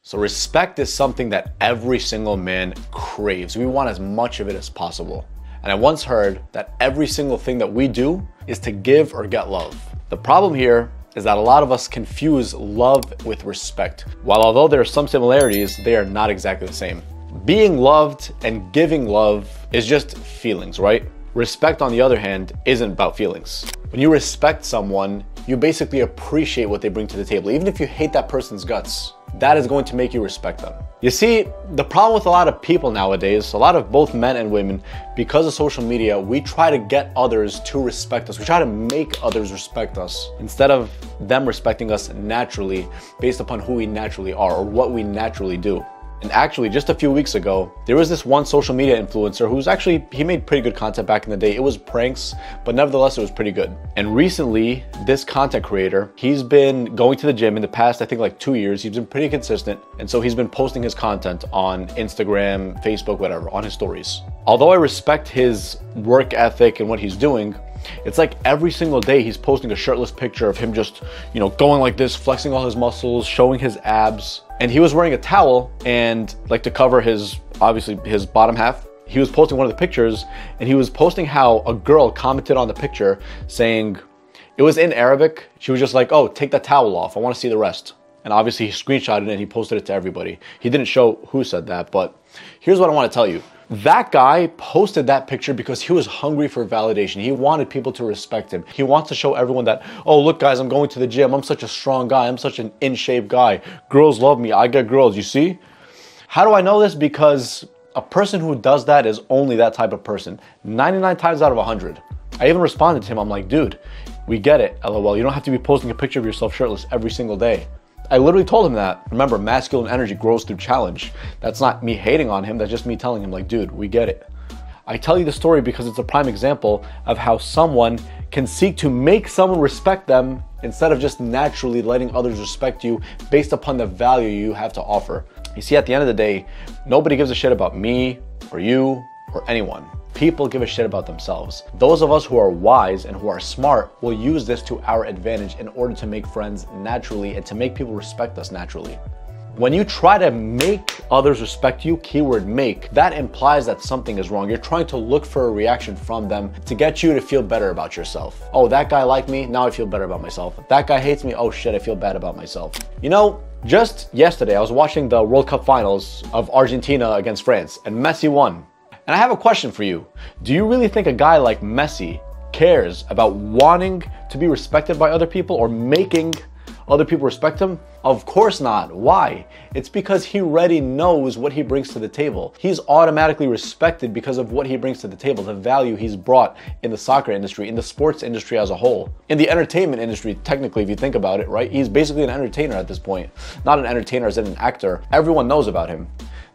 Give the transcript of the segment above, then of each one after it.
So respect is something that every single man craves. We want as much of it as possible. And I once heard that every single thing that we do is to give or get love. The problem here is that a lot of us confuse love with respect. While although there are some similarities, they are not exactly the same. Being loved and giving love is just feelings, right? Respect, on the other hand, isn't about feelings. When you respect someone, you basically appreciate what they bring to the table. Even if you hate that person's guts, that is going to make you respect them. You see, the problem with a lot of people nowadays, a lot of both men and women, because of social media, we try to get others to respect us. We try to make others respect us instead of them respecting us naturally based upon who we naturally are or what we naturally do. And actually, just a few weeks ago, there was this one social media influencer who's he made pretty good content back in the day. It was pranks, but nevertheless, it was pretty good. And recently, this content creator, he's been going to the gym in the past, I think like 2 years. He's been pretty consistent. And so he's been posting his content on Instagram, Facebook, whatever, on his stories. Although I respect his work ethic and what he's doing, it's like every single day he's posting a shirtless picture of him just, going like this, flexing all his muscles, showing his abs. And he was wearing a towel and like to cover obviously his bottom half. He was posting one of the pictures and he was posting how a girl commented on the picture saying, it was in Arabic. She was just like, oh, take that towel off. I want to see the rest. And obviously he screenshotted it and he posted it to everybody. He didn't show who said that, but here's what I want to tell you. That guy posted that picture because he was hungry for validation. He wanted people to respect him. He wants to show everyone that, oh, look guys, I'm going to the gym. I'm such a strong guy. I'm such an in-shape guy. Girls love me. I get girls, you see? How do I know this? Because a person who does that is only that type of person. 99 times out of 100. I even responded to him. I'm like, dude, we get it, LOL. You don't have to be posting a picture of yourself shirtless every single day. I literally told him that. Remember, masculine energy grows through challenge. That's not me hating on him. That's just me telling him like, dude, we get it. I tell you the story because it's a prime example of how someone can seek to make someone respect them instead of just naturally letting others respect you based upon the value you have to offer. You see, at the end of the day, nobody gives a shit about me or you or anyone. People give a shit about themselves. Those of us who are wise and who are smart will use this to our advantage in order to make friends naturally and to make people respect us naturally. When you try to make others respect you, keyword make, that implies that something is wrong. You're trying to look for a reaction from them to get you to feel better about yourself. Oh, that guy liked me, now I feel better about myself. That guy hates me, oh shit, I feel bad about myself. Just yesterday I was watching the World Cup finals of Argentina against France and Messi won. And I have a question for you. Do you really think a guy like Messi cares about wanting to be respected by other people or making other people respect him? Of course not. Why? It's because he already knows what he brings to the table. He's automatically respected because of what he brings to the table, the value he's brought in the soccer industry, in the sports industry as a whole, in the entertainment industry, technically, if you think about it, right? He's basically an entertainer at this point. Not an entertainer as in an actor. Everyone knows about him.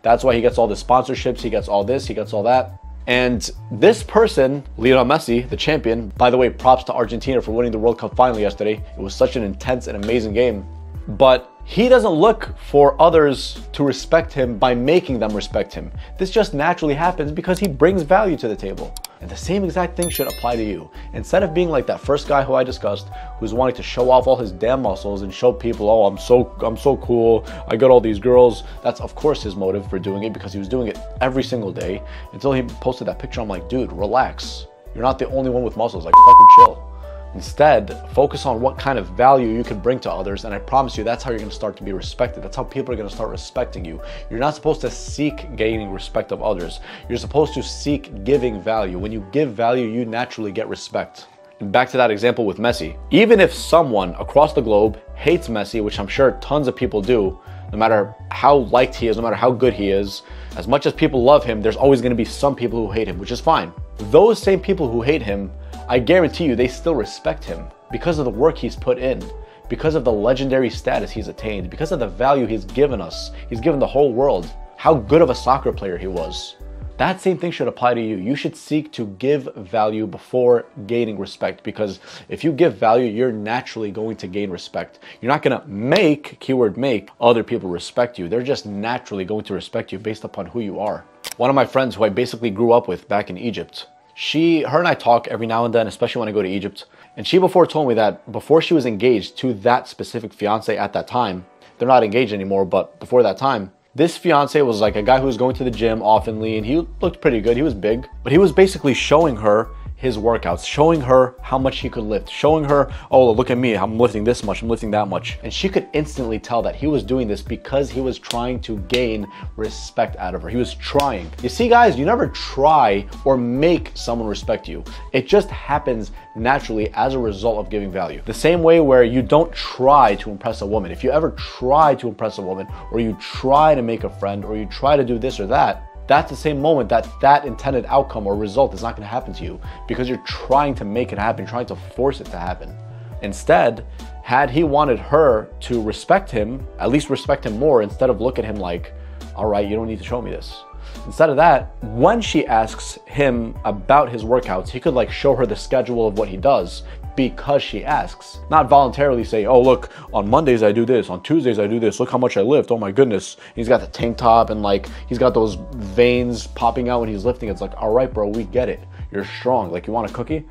That's why he gets all the sponsorships, he gets all this, he gets all that. And this person, Lionel Messi, the champion, by the way, props to Argentina for winning the World Cup final yesterday. It was such an intense and amazing game. But he doesn't look for others to respect him by making them respect him. This just naturally happens because he brings value to the table. And the same exact thing should apply to you. Instead of being like that first guy who I discussed, who's wanting to show off all his damn muscles and show people, oh, I'm so cool, I got all these girls. That's of course his motive for doing it because he was doing it every single day until he posted that picture. I'm like, dude, relax. You're not the only one with muscles, like fucking chill. Instead, focus on what kind of value you can bring to others, and I promise you that's how you're going to start to be respected. That's how people are going to start respecting you. You're not supposed to seek gaining respect of others. You're supposed to seek giving value. When you give value, you naturally get respect. And back to that example with Messi. Even if someone across the globe hates Messi, which I'm sure tons of people do, no matter how liked he is, no matter how good he is, as much as people love him, there's always going to be some people who hate him, which is fine. Those same people who hate him, I guarantee you they still respect him because of the work he's put in, because of the legendary status he's attained, because of the value he's given us. He's given the whole world how good of a soccer player he was. That same thing should apply to you. You should seek to give value before gaining respect, because if you give value, you're naturally going to gain respect. You're not going to make, keyword make, other people respect you. They're just naturally going to respect you based upon who you are. One of my friends who I basically grew up with back in Egypt, her and I talk every now and then, especially when I go to Egypt. And she before told me that before she was engaged to that specific fiance at that time, they're not engaged anymore, but before that time, this fiance was like a guy who was going to the gym oftenly, and he looked pretty good. He was big, but he was basically showing her his workouts, showing her how much he could lift, showing her, oh, look at me, I'm lifting this much, I'm lifting that much. And she could instantly tell that he was doing this because he was trying to gain respect out of her. He was trying. You see, guys, you never try or make someone respect you. It just happens naturally as a result of giving value. The same way where you don't try to impress a woman. If you ever try to impress a woman, or you try to make a friend, or you try to do this or that, that's the same moment that intended outcome or result is not going to happen to you, because you're trying to make it happen, trying to force it to happen. Instead, had he wanted her to respect him, at least respect him more, instead of look at him like, all right, you don't need to show me this. Instead of that, when she asks him about his workouts, he could like show her the schedule of what he does because she asks. Not voluntarily say, oh, look, on Mondays I do this, on Tuesdays I do this, look how much I lift, oh my goodness. He's got the tank top and like he's got those veins popping out when he's lifting. It's like, all right, bro, we get it. You're strong. Like, you want a cookie?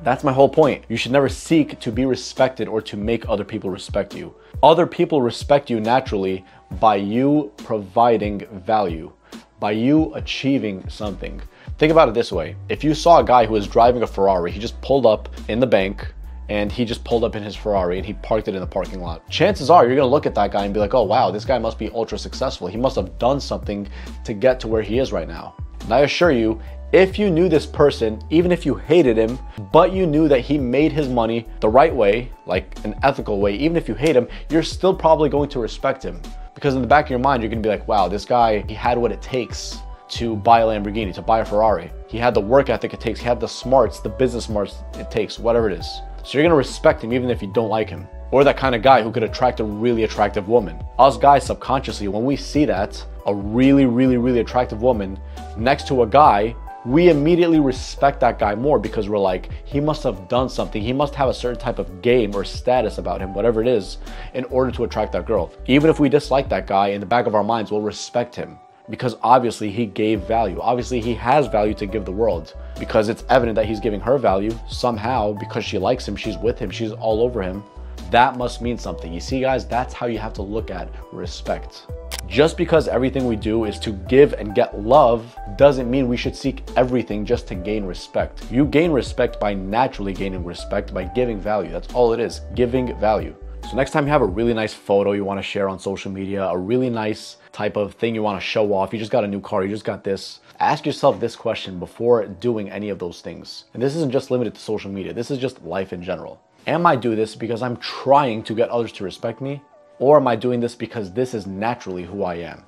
That's my whole point. You should never seek to be respected or to make other people respect you. Other people respect you naturally by you providing value, by you achieving something. Think about it this way. If you saw a guy who was driving a Ferrari, he just pulled up in the bank and he just pulled up in his Ferrari and he parked it in the parking lot. Chances are you're gonna look at that guy and be like, oh wow, this guy must be ultra successful. He must have done something to get to where he is right now. And I assure you, if you knew this person, even if you hated him, but you knew that he made his money the right way, like an ethical way, even if you hate him, you're still probably going to respect him. Because in the back of your mind, you're gonna be like, wow, this guy, he had what it takes to buy a Lamborghini, to buy a Ferrari. He had the work ethic it takes, he had the smarts, the business smarts it takes, whatever it is. So you're gonna respect him even if you don't like him. Or that kind of guy who could attract a really attractive woman. Us guys subconsciously, when we see that, a really, really, really attractive woman next to a guy, we immediately respect that guy more because we're like, he must have done something. He must have a certain type of game or status about him, whatever it is, in order to attract that girl. Even if we dislike that guy, in the back of our minds, we'll respect him because obviously he gave value. Obviously he has value to give the world because it's evident that he's giving her value somehow because she likes him, she's with him, she's all over him. That must mean something. You see, guys, that's how you have to look at respect. Just because everything we do is to give and get love doesn't mean we should seek everything just to gain respect. You gain respect by naturally gaining respect by giving value. That's all it is, giving value. So next time you have a really nice photo you want to share on social media, a really nice type of thing you want to show off, you just got a new car, you just got this, ask yourself this question before doing any of those things. And this isn't just limited to social media, this is just life in general. Am I doing this because I'm trying to get others to respect me? Or am I doing this because this is naturally who I am?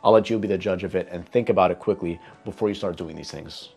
I'll let you be the judge of it and think about it quickly before you start doing these things.